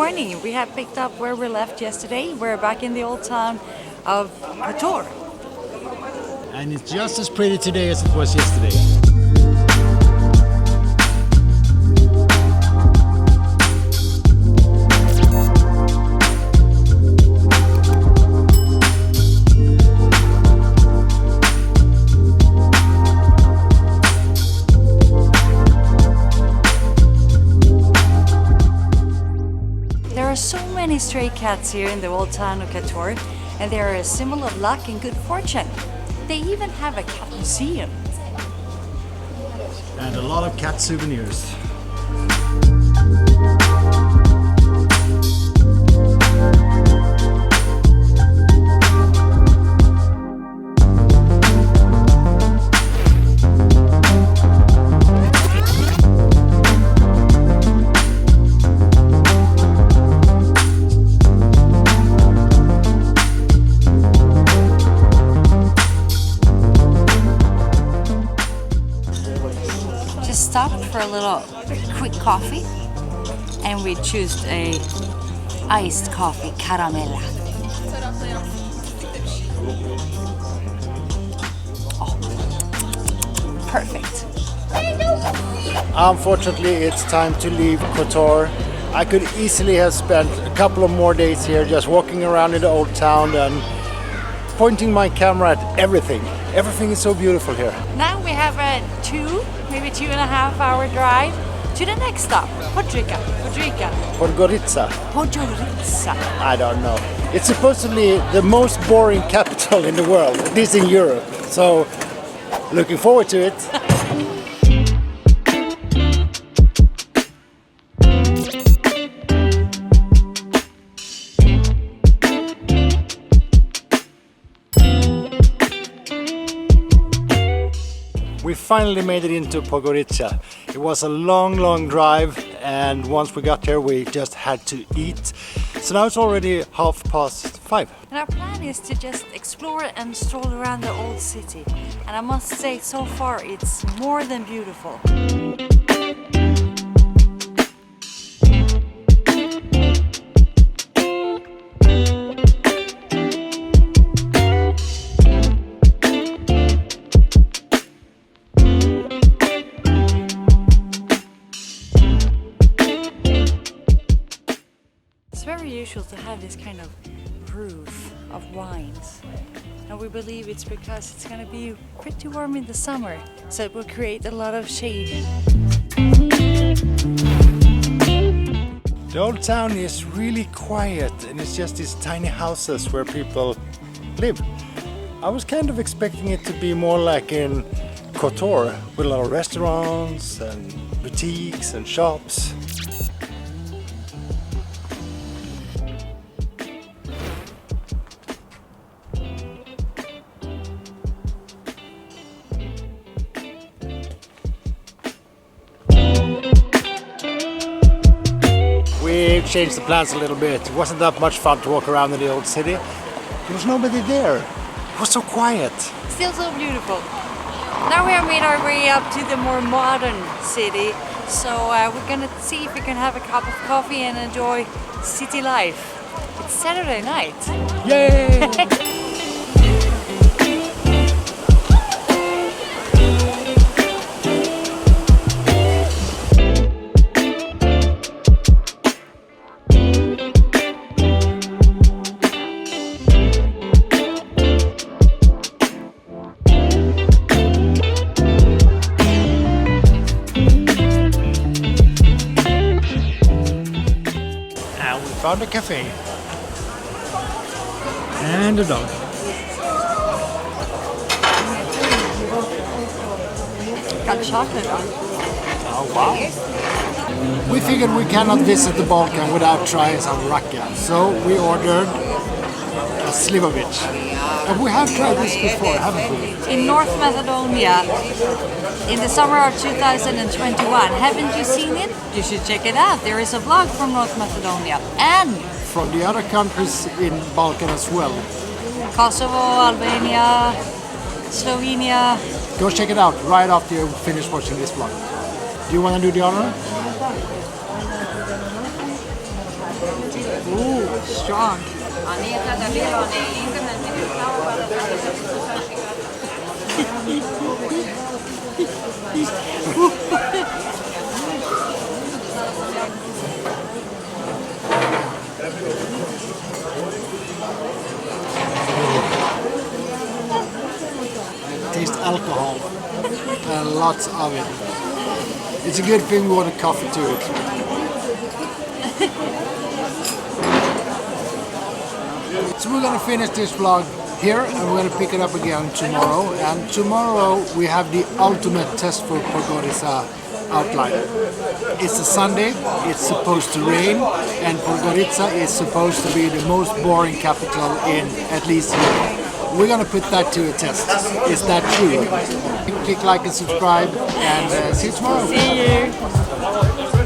morning. We have picked up where we left yesterday. We're back in the old town of Kotor. And it's just as pretty today as it was yesterday. There are so many stray cats here in the old town of Kotor, and they are a symbol of luck and good fortune. They even have a cat museum. And a lot of cat souvenirs. Stopped for a little quick coffee, and we chose a iced coffee caramella. Oh, perfect. Unfortunately, it's time to leave Kotor. I could easily have spent a couple of more days here just walking around in the old town and pointing my camera at everything. Everything is so beautiful here. Now we have a maybe 2.5 hour drive to the next stop, Podgorica. Podgorica. I don't know. It's supposedly the most boring capital in the world, at least in Europe. So, looking forward to it. We finally made it into Podgorica. It was a long drive, and once we got here we just had to eat. So now it's already 5:30. And our plan is to just explore and stroll around the old city. And I must say, so far it's more than beautiful. It's very usual to have this kind of roof of wines, and we believe it's because it's going to be pretty warm in the summer, so it will create a lot of shade. The old town is really quiet, and it's just these tiny houses where people live. I was kind of expecting it to be more like in Kotor, with a lot of restaurants and boutiques and shops. We changed the plans a little bit. It wasn't that much fun to walk around in the old city. There was nobody there. It was so quiet. Still so beautiful. Now we have made our way up to the more modern city, so we're gonna see if we can have a cup of coffee and enjoy city life. It's Saturday night. Yay! Found a cafe and a dog. Got chocolate on. Oh wow! We figured we cannot visit the Balkan without trying some Rakija, so we ordered a Slivovitz. And we have tried this before, haven't we? In North Macedonia, in the summer of 2021. Haven't you seen it? You should check it out. There is a vlog from North Macedonia and from the other countries in Balkan as well. Kosovo, Albania, Slovenia. Go check it out right after you finish watching this vlog. Do you want to do the honor? Ooh, strong. Taste alcohol and lots of it. It's a good thing we want a coffee to it. So we're gonna finish this vlog here and we're gonna pick it up again tomorrow. And tomorrow we have the ultimate test for Podgorica outline. It's a Sunday, it's supposed to rain, and Podgorica is supposed to be the most boring capital in at least Europe. We're gonna put that to a test. Is that true? Click like and subscribe, and see you tomorrow. See you.